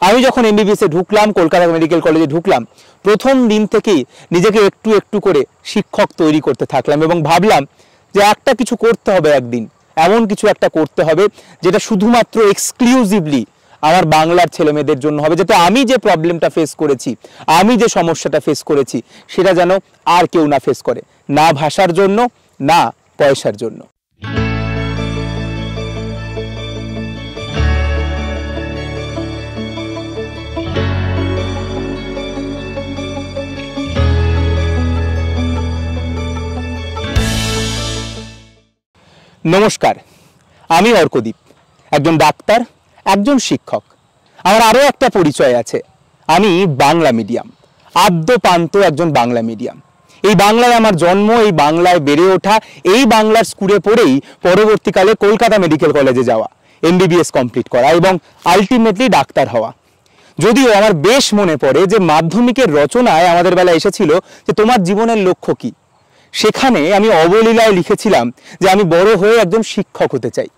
আমি যখন এমবিবিএসে ঢুকলাম, কলকাতা মেডিকেল কলেজে ঢুকলাম, প্রথম দিন থেকেই নিজেকে একটু একটু করে শিক্ষক তৈরি করতে থাকলাম এবং ভাবলাম যে একটা কিছু করতে হবে, একদিন এমন কিছু একটা করতে হবে যেটা শুধুমাত্র এক্সক্লুসিভলি আমার বাংলার ছেলেমেয়েদের জন্য হবে, যাতে আমি যে প্রবলেমটা ফেস করেছি, আমি যে সমস্যাটা ফেস করেছি, সেটা যেন আর কেউ না ফেস করে, না ভাষার জন্য, না পয়সার জন্য। নমস্কার, আমি অর্কদীপ, একজন ডাক্তার, একজন শিক্ষক। আমার আরও একটা পরিচয় আছে, আমি বাংলা মিডিয়াম, আদ্যপান্ত একজন বাংলা মিডিয়াম। এই বাংলায় আমার জন্ম, এই বাংলায় বেড়ে ওঠা, এই বাংলার স্কুলে পড়েই পরবর্তীকালে কলকাতা মেডিকেল কলেজে যাওয়া, এমবিবিএস কমপ্লিট করা এবং আলটিমেটলি ডাক্তার হওয়া। যদিও আমার বেশ মনে পড়ে যে মাধ্যমিকের রচনায় আমাদের বেলা এসেছিল যে তোমার জীবনের লক্ষ্য কী। সেখানে আমি অবলীলায় লিখেছিলাম যে আমি বড় হয়ে একজন শিক্ষক হতে চাই।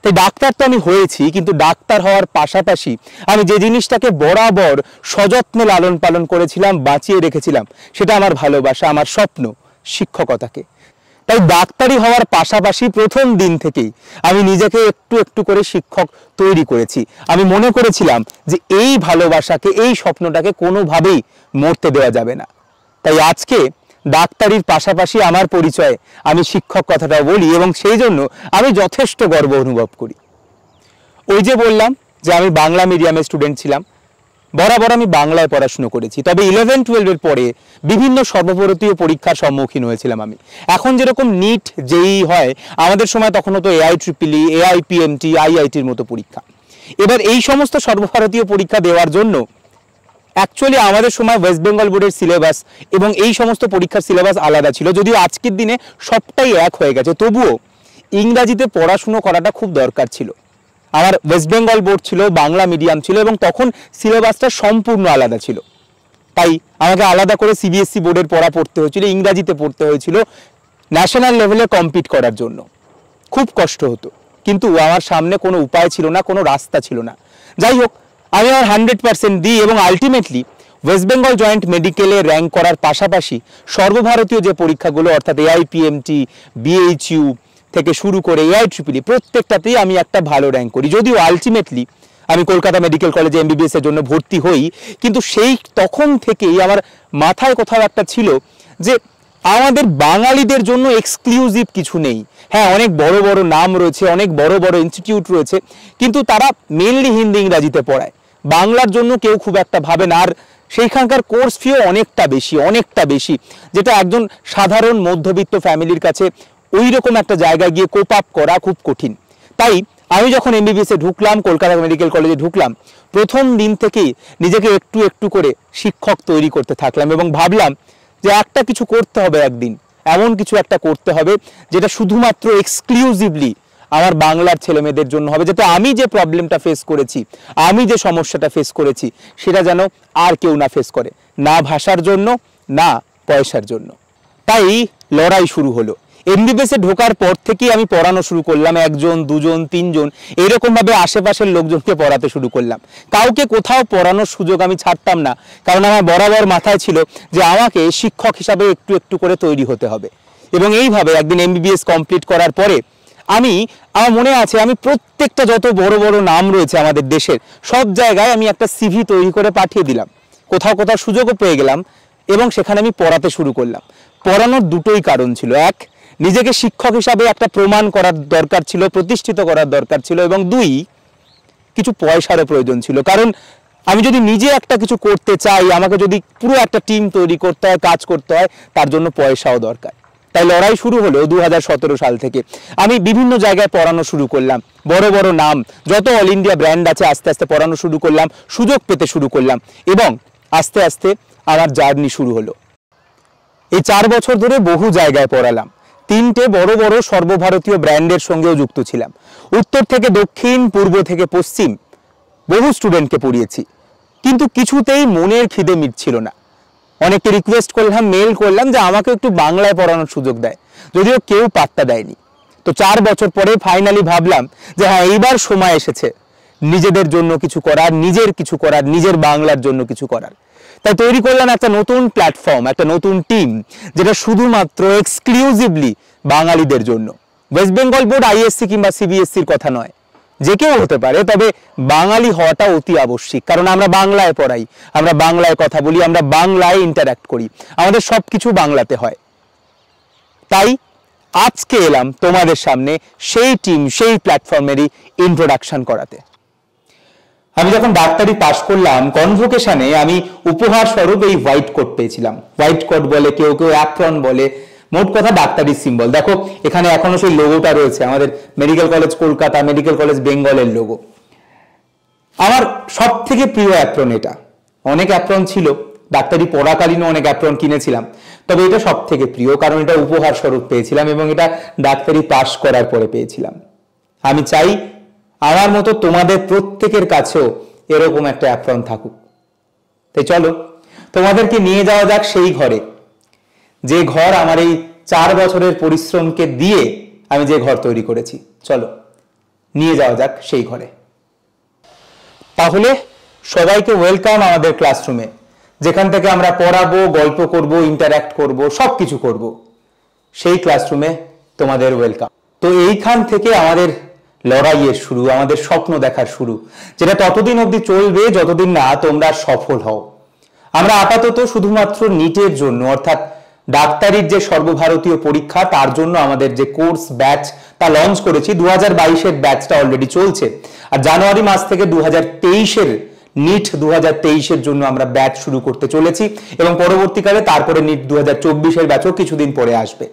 তাই ডাক্তার তো আমি হয়েছি, কিন্তু ডাক্তার হওয়ার পাশাপাশি আমি যে জিনিসটাকে বরাবর সযত্নে লালন পালন করেছিলাম, বাঁচিয়ে রেখেছিলাম, সেটা আমার ভালোবাসা, আমার স্বপ্ন, শিক্ষকতাকে। তাই ডাক্তারি হওয়ার পাশাপাশি প্রথম দিন থেকেই আমি নিজেকে একটু একটু করে শিক্ষক তৈরি করেছি। আমি মনে করেছিলাম যে এই ভালোবাসাকে, এই স্বপ্নটাকে কোনোভাবেই মরতে দেওয়া যাবে না। তাই আজকে ডাক্তারির পাশাপাশি আমার পরিচয়ে আমি শিক্ষক কথাটা বলি এবং সেই জন্য আমি যথেষ্ট গর্ব অনুভব করি। ওই যে বললাম যে আমি বাংলা মিডিয়ামের স্টুডেন্ট ছিলাম, বরাবর আমি বাংলায় পড়াশুনো করেছি। তবে 11-12 পরে বিভিন্ন সর্বভারতীয় পরীক্ষার সম্মুখীন হয়েছিলাম আমি। এখন যেরকম নিট, জেইই হয়, আমাদের সময় তখন হতো AIEEE, AIPMT, IITর মতো পরীক্ষা। এবার এই সমস্ত সর্বভারতীয় পরীক্ষা দেওয়ার জন্য অ্যাকচুয়ালি আমাদের সময় ওয়েস্ট বেঙ্গল বোর্ডের সিলেবাস এবং এই সমস্ত পরীক্ষার সিলেবাস আলাদা ছিল। যদিও আজকের দিনে সবটাই এক হয়ে গেছে, তবুও ইংরাজিতে পড়াশুনো করাটা খুব দরকার ছিল। আমার ওয়েস্ট বেঙ্গল বোর্ড ছিল, বাংলা মিডিয়াম ছিল এবং তখন সিলেবাসটা সম্পূর্ণ আলাদা ছিল। তাই আমাকে আলাদা করে CBSE বোর্ডের পড়া পড়তে হয়েছিল, ইংরাজিতে পড়তে হয়েছিল ন্যাশনাল লেভেলে কম্পিট করার জন্য। খুব কষ্ট হতো, কিন্তু আমার সামনে কোনো উপায় ছিল না, কোনো রাস্তা ছিল না। যাই হোক, আমি আমার 100% দিই এবং আলটিমেটলি ওয়েস্ট বেঙ্গল জয়েন্ট মেডিকেলে র্যাঙ্ক করার পাশাপাশি সর্বভারতীয় যে পরীক্ষাগুলো, অর্থাৎ AIPMT, BHU থেকে শুরু করে AIEEE, প্রত্যেকটাতেই আমি একটা ভালো র্যাঙ্ক করি। যদিও আলটিমেটলি আমি কলকাতা মেডিকেল কলেজে MBBS এর জন্য ভর্তি হই, কিন্তু সেই তখন থেকেই আমার মাথায় কোথাও একটা ছিল যে আমাদের বাঙালিদের জন্য এক্সক্লুসিভ কিছু নেই। হ্যাঁ, অনেক বড় বড় নাম রয়েছে, অনেক বড় বড় ইনস্টিটিউট রয়েছে, কিন্তু তারা মেনলি হিন্দি ইংরাজিতে পড়ায়, বাংলার জন্য কেউ খুব একটা ভাবে না। আর সেইখানকার কোর্স ফিও অনেকটা বেশি, যেটা একজন সাধারণ মধ্যবিত্ত ফ্যামিলির কাছে ওই রকম একটা জায়গায় গিয়ে কোপ আপ করা খুব কঠিন। তাই আমি যখন এমবিবিএসে ঢুকলাম, কলকাতা মেডিকেল কলেজে ঢুকলাম, প্রথম দিন থেকেই নিজেকে একটু একটু করে শিক্ষক তৈরি করতে থাকলাম এবং ভাবলাম যে একটা কিছু করতে হবে, একদিন এমন কিছু একটা করতে হবে যেটা শুধুমাত্র এক্সক্লুসিভলি আমার বাংলার ছেলেমেয়েদের জন্য হবে, যাতে আমি যে প্রবলেমটা ফেস করেছি, আমি যে সমস্যাটা ফেস করেছি, সেটা যেন আর কেউ না ফেস করে, না ভাষার জন্য, না পয়সার জন্য। তাই লড়াই শুরু হলো। এমবিবিএসে ঢোকার পর থেকেই আমি পড়ানো শুরু করলাম, 1 জন 2 জন 3 জন এরকমভাবে আশেপাশের লোকজনকে পড়াতে শুরু করলাম। কাউকে কোথাও পড়ানোর সুযোগ আমি ছাড়তাম না, কারণ আমার বরাবর মাথায় ছিল যে আমাকে শিক্ষক হিসাবে একটু একটু করে তৈরি হতে হবে। এবং এইভাবে একদিন এমবিবিএস কমপ্লিট করার পরে আমার মনে আছে, আমি প্রত্যেকটা যত বড় বড় নাম রয়েছে আমাদের দেশের, সব জায়গায় আমি একটা সিভি তৈরি করে পাঠিয়ে দিলাম। কোথাও কোথাও সুযোগও পেয়ে গেলাম এবং সেখানে আমি পড়াতে শুরু করলাম। পড়ানোর দুটোই কারণ ছিল, এক, নিজেকে শিক্ষক হিসাবে একটা প্রমাণ করার দরকার ছিল, প্রতিষ্ঠিত করার দরকার ছিল, এবং 2, কিছু পয়সারও প্রয়োজন ছিল। কারণ আমি যদি নিজে একটা কিছু করতে চাই, আমাকে যদি পুরো একটা টিম তৈরি করতে হয়, কাজ করতে হয়, তার জন্য পয়সাও দরকার। তাই লড়াই শুরু হলো 2017 সাল থেকে। আমি বিভিন্ন জায়গায় পড়ানো শুরু করলাম, বড় বড় নাম, যত অল ইন্ডিয়া ব্র্যান্ড আছে, আস্তে আস্তে পড়ানো শুরু করলাম, সুযোগ পেতে শুরু করলাম এবং আস্তে আস্তে আমার জার্নি শুরু হলো। এই 4 বছর ধরে বহু জায়গায় পড়ালাম, 3টে বড় বড় সর্বভারতীয় ব্র্যান্ডের সঙ্গেও যুক্ত ছিলাম। উত্তর থেকে দক্ষিণ, পূর্ব থেকে পশ্চিম বহু স্টুডেন্টকে পড়িয়েছি, কিন্তু কিছুতেই মনের খিদে মিটছিল না। অনেককে রিকোয়েস্ট করলাম, মেল করলাম যে আমাকে একটু বাংলায় পড়ানোর সুযোগ দেয়, যদিও কেউ পাত্তা দেয়নি। তো 4 বছর পরে ফাইনালি ভাবলাম যে হ্যাঁ, এইবার সময় এসেছে নিজেদের জন্য কিছু করার, নিজের কিছু করার, নিজের বাংলার জন্য কিছু করার। তাই তৈরি করলাম একটা নতুন প্ল্যাটফর্ম, একটা নতুন টিম, যেটা শুধুমাত্র এক্সক্লুসিভলি বাঙালিদের জন্য। ওয়েস্ট বেঙ্গল বোর্ড, আইএসসি কিংবা সিবিএসসির কথা নয়, যে কেউ হতে পারে, তবে বাঙালি হওয়াটা অতি আবশ্যিক। কারণ আমরা বাংলায় পড়াই, আমরা বাংলায় কথা বলি, আমরা বাংলায় ইন্টারাক্ট করি, আমাদের সব কিছু বাংলাতে হয়। তাই আজকে এলাম তোমাদের সামনে সেই টিম, সেই প্ল্যাটফর্মেরই ইন্ট্রোডাকশন করাতে। আমি যখন ডাক্তারি পাশ করলাম, কনভোকেশনে আমি উপহার স্বরূপ এই হোয়াইট কোট পেয়েছিলাম। হোয়াইট কোট বলে, কেউ কেউ অ্যাপ্রন বলে, মোট কথা ডাক্তারি সিম্বল। দেখো এখানে এখনো সেই লোগোটা রয়েছে, আমাদের medical college Kolkata, medical college বেঙ্গলের লোগো। আমার সব থেকে প্রিয় অ্যাপ্রন এটা। অনেক অ্যাপ্রন ছিল, ডাক্তারি পড়াকালীনও অনেক অ্যাপ্রন কিনেছিলাম, তবে এটা সব থেকে প্রিয়, কারণ এটা উপহার স্বরূপ পেয়েছিলাম এবং এটা ডাক্তারি পাশ করার পরে পেয়েছিলাম। আমি চাই আমার মতো তোমাদের প্রত্যেকের কাছেও এরকম একটা অ্যাপ্রন থাকুক। তাই চলো তোমাদেরকে নিয়ে যাওয়া যাক সেই ঘরে, যে ঘর আমার এই 4 বছরের পরিশ্রমকে দিয়ে আমি যে ঘর তৈরি করেছি। চলো নিয়ে যাওয়া যাক সেই ঘরে। তাহলে সবাইকে ওয়েলকাম আমাদের ক্লাসরুমে, যেখান থেকে আমরা পড়াবো, গল্প করব, ইন্টারঅ্যাক্ট করব, সবকিছু করব। সেই ক্লাসরুমে তোমাদের ওয়েলকাম। তো এইখান থেকে আমাদের লড়াইয়ের শুরু, আমাদের স্বপ্ন দেখার শুরু, যেটা ততদিন অবধি চলবে যতদিন না তোমরা সফল হও। আমরা আপাতত শুধুমাত্র নিটের জন্য, অর্থাৎ ডাক্তারির যে সর্বভারতীয় পরীক্ষা, তার জন্য আমাদের যে কোর্স ব্যাচ তা লঞ্চ করেছি। 2022-এর ব্যাচটা অলরেডি চলছে, আর জানুয়ারি মাস থেকে 2023-এর নিট 2023-এর জন্য আমরা ব্যাচ শুরু করতে চলেছি, এবং পরবর্তীকালে তারপরে নিট 2024-এর ব্যাচও কিছুদিন পরে আসবে।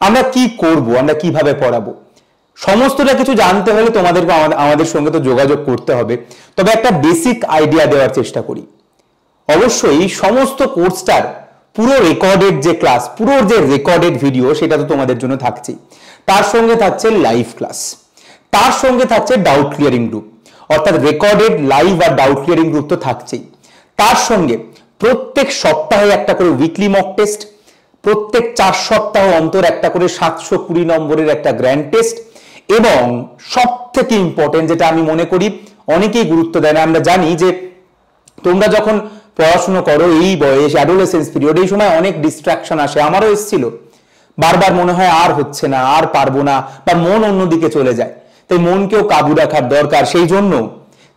আমরা কি করব, আমরা কিভাবে পড়াবো, সমস্তটা কিছু জানতে হলে তোমাদেরকে আমাদের সঙ্গে তো যোগাযোগ করতে হবে। তবে একটা বেসিক আইডিয়া দেওয়ার চেষ্টা করি। অবশ্যই সমস্ত কোর্সটার পুরো রেকর্ডেড যে ক্লাস, পুরো যে রেকর্ডেড ভিডিও, সেটা তো তোমাদের জন্য থাকছেই। তার সঙ্গে থাকছে লাইভ ক্লাস, তার সঙ্গে থাকছে ডাউট ক্লিয়ারিং গ্রুপ, অর্থাৎ রেকর্ডেড, লাইভ আর ডাউট ক্লিয়ারিং গ্রুপ তো থাকছেই। তার সঙ্গে প্রত্যেক সপ্তাহে একটা করে উইকলি মক টেস্ট, প্রত্যেক 4 সপ্তাহ অন্তর একটা করে 720 নম্বরের একটা গ্র্যান্ড টেস্ট, এবং সব থেকে ইম্পর্টেন্ট, যেটা আমি মনে করি অনেকেই গুরুত্ব দেয় না। আমরা জানি যে তোমরা যখন পড়াশুনো করো, এই বয়স, অ্যাডোলেসেন্স পিরিয়ড, এই সময় অনেক ডিস্ট্রাকশন আসে, আমারও এসেছিল। বারবার মনে হয় আর হচ্ছে না, আর পারবো না, বা মন অন্যদিকে চলে যায়। তাই মনকেও কাবু রাখার দরকার। সেই জন্য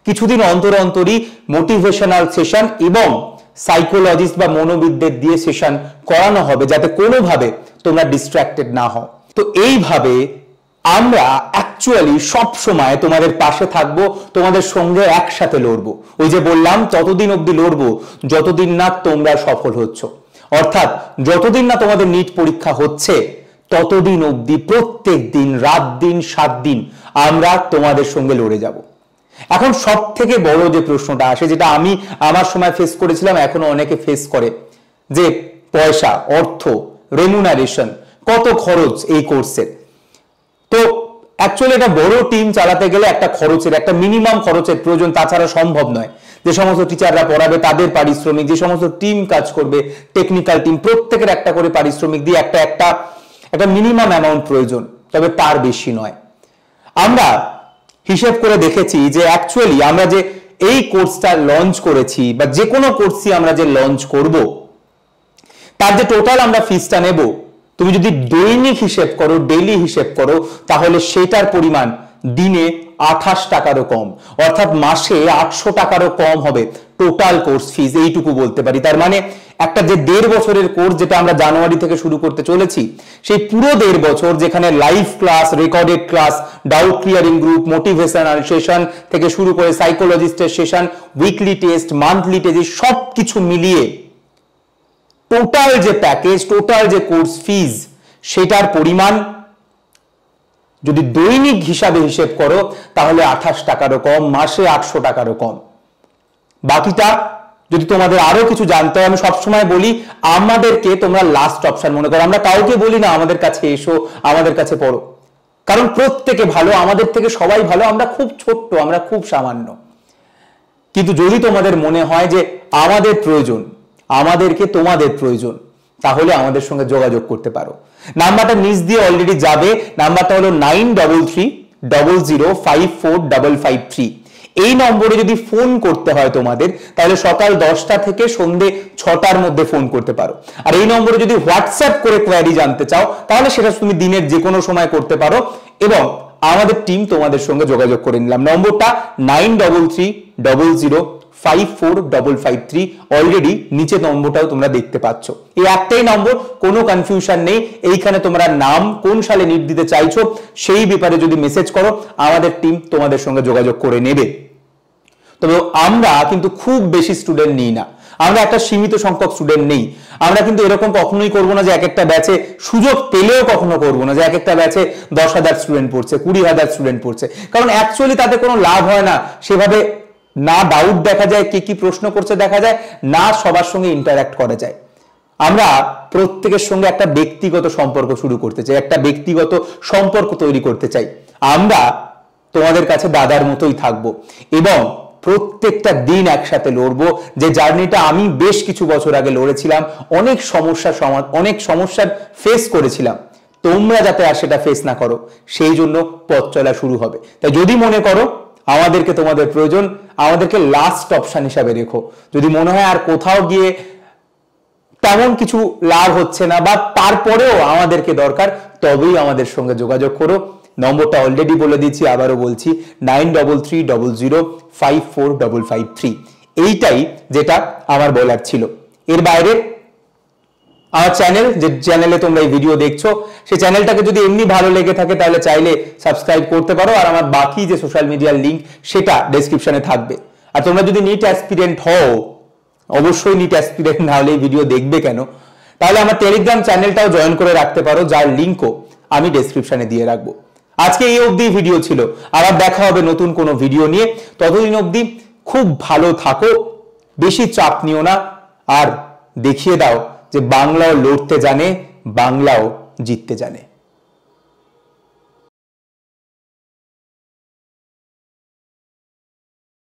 কিছুদিন অন্তর অন্তরই মোটিভেশনাল সেশন এবং সাইকোলজিস্ট বা মনোবিদদের দিয়ে সেশন করানো হবে, যাতে কোনোভাবে তোমরা ডিস্ট্রাক্টেড না হও। তো এইভাবে আমরা অ্যাকচুয়ালি সব সময় তোমাদের পাশে থাকবো, তোমাদের সঙ্গে একসাথে লড়বো। ওই যে বললাম, ততদিন অবধি লড়বো যতদিন না তোমরা সফল হচ্ছ। অর্থাৎ যতদিন না তোমাদের নিট পরীক্ষা হচ্ছে, ততদিন অবধি প্রত্যেক দিন, রাত দিন, 7 দিন আমরা তোমাদের সঙ্গে লড়ে যাব। এখন সব থেকে বড় যে প্রশ্নটা আসে, যেটা আমি আমার সময় ফেস করেছিলাম, এখনো অনেকে ফেস করে, যে পয়সা, অর্থ, রেমুনারেশন, কত খরচ এই কোর্সের। তো অ্যাকচুয়ালি একটা বড় টিম চালাতে গেলে একটা খরচের, একটা মিনিমাম খরচের প্রয়োজন, তাছাড়া সম্ভব নয়। যে সমস্ত টিচাররা পড়াবে তাদের পারিশ্রমিক, যে সমস্ত টিম কাজ করবে, টেকনিক্যাল টিম, প্রত্যেকের একটা করে পারিশ্রমিক দিয়ে একটা মিনিমাম অ্যামাউন্ট প্রয়োজন, তবে তার বেশি নয়। আমরা হিসেব করে দেখেছি যে অ্যাকচুয়ালি আমরা যে এই কোর্সটা লঞ্চ করেছি, বা যে কোনো কোর্সই আমরা যে লঞ্চ করব, তার যে টোটাল আমরা ফিসটা নেব, তুমি যদি দৈনিক হিসেব করো, ডেইলি হিসেব করো, তাহলে সেটার পরিমাণ দিনে 28 টাকারও কম, অর্থাৎ মাসে 800 টাকারও কম হবে টোটাল কোর্স ফিস। এইটুকু বলতে পারি। তার মানে একটা যে 1.5 বছরের কোর্স, যেটা আমরা জানুয়ারি থেকে শুরু করতে চলেছি, সেই পুরো 1.5 বছর, যেখানে live class, recorded class, doubt clearing group, motivational session থেকে শুরু করে সাইকোলজিস্টের session, weekly test, monthly test, সব কিছু মিলিয়ে টোটাল যে প্যাকেজ, টোটাল যে কোর্স ফিজ, সেটার পরিমাণ যদি দৈনিক হিসাবে হিসেব করো, তাহলে 28 টাকারও কম, মাসে 800 টাকারও কম। বাকিটা যদি তোমাদের আরো কিছু জানতে হয়, আমি সবসময় বলি আমাদেরকে তোমরা লাস্ট অপশন মনে করো। আমরা কাউকে বলি না আমাদের কাছে এসো, আমাদের কাছে পড়ো, কারণ প্রত্যেকে ভালো, আমাদের থেকে সবাই ভালো, আমরা খুব ছোট্ট, আমরা খুব সামান্য। কিন্তু যদি তোমাদের মনে হয় যে আমাদের প্রয়োজন, আমাদেরকে তোমাদের প্রয়োজন, তাহলে আমাদের সঙ্গে যোগাযোগ করতে পারো। নাম্বারটা নিচ দিয়ে অলরেডি যাবে, নাম্বারটা হলো 9330054553। এই নম্বরে যদি ফোন করতে হয় তোমাদের, তাহলে সকাল 10টা থেকে সন্ধে 6টার মধ্যে ফোন করতে পারো। আর এই নম্বরে যদি হোয়াটসঅ্যাপ করে কোয়ারি জানতে চাও, তাহলে সেটা তুমি দিনের যে কোনো সময় করতে পারো এবং আমাদের টিম তোমাদের সঙ্গে যোগাযোগ করে নিলাম। নম্বরটা 9330054553। অলরেডি নিচে নম্বরটাও তোমরা দেখতে পাচ্ছ। এই একটাই নম্বর, কোনো কনফিউশন নেই। এইখানে তোমরা নাম, কোন সালে নিট দিতে চাইছো সেই ব্যাপারে যদি মেসেজ করো, আমাদের টিম তোমাদের সঙ্গে যোগাযোগ করে নেবে। তবে আমরা কিন্তু খুব বেশি স্টুডেন্ট নিই না, আমরা একটা সীমিত সংখ্যক স্টুডেন্ট নেই। আমরা কিন্তু এরকম কখনোই করবো না যে এক একটা ব্যাচে, সুযোগ পেলেও কখনো করবো না যে এক একটা ব্যাচে 10,000 স্টুডেন্ট পড়ছে, 20,000 স্টুডেন্ট পড়ছে, কারণ অ্যাকচুয়ালি তাতে কোনো লাভ হয় না। সেভাবে না ডাউট দেখা যায়, কি কি প্রশ্ন করছে দেখা যায়, না সবার সঙ্গে ইন্টারঅ্যাক্ট করা যায়। আমরা প্রত্যেকের সঙ্গে একটা ব্যক্তিগত সম্পর্ক শুরু করতে চাই, একটা ব্যক্তিগত সম্পর্ক তৈরি করতে চাই। আমরা তোমাদের কাছে দাদার মতোই থাকবো এবং প্রত্যেকটা দিন একসাথে লড়বো। যে জার্নিটা আমি বেশ কিছু বছর আগে লড়েছিলাম, অনেক সমস্যার ফেস করেছিলাম, তোমরা যাতে আর সেটা ফেস না করো, সেই জন্য পথ চলা শুরু হবে। তাই যদি মনে করো আমাদেরকে তোমাদের প্রয়োজন, আমাদেরকে লাস্ট অপশন হিসাবে রেখো। যদি মনে হয় আর কোথাও গিয়ে তেমন কিছু লাভ হচ্ছে না বা তারপরেও আমাদেরকে দরকার, তবেই আমাদের সঙ্গে যোগাযোগ করো। নম্বরটা অলরেডি বলে দিচ্ছি, আবারও বলছি, 9330054553। এইটাই যেটা আমার বলার ছিল। এর বাইরে আমার চ্যানেল, যে চ্যানেলে তোমরা এই ভিডিও দেখছো, সেই চ্যানেলটাকে যদি এমনি ভালো লেগে থাকে তাহলে চাইলে সাবস্ক্রাইব করতে পারো। আর আমার বাকি যে সোশ্যাল মিডিয়ার লিঙ্ক সেটা ডেসক্রিপশনে থাকবে। আর তোমরা যদি নিট অ্যাসপিরেন্ট হও, অবশ্যই নিট অ্যাসপিরেন্ট না হলে এই ভিডিও দেখবে কেন, তাহলে আমার টেলিগ্রাম চ্যানেলটাও জয়েন করে রাখতে পারো, যার লিঙ্কও আমি ডেসক্রিপশনে দিয়ে রাখবো। আজকে এই অবধি ভিডিও ছিল, আবার দেখা হবে নতুন কোনো ভিডিও নিয়ে। ততদিন অবধি খুব ভালো থাকো, বেশি চাপ নিও না, আর দেখিয়ে দাও যে বাংলাও লড়তে জানে, বাংলাও জিততে জানে।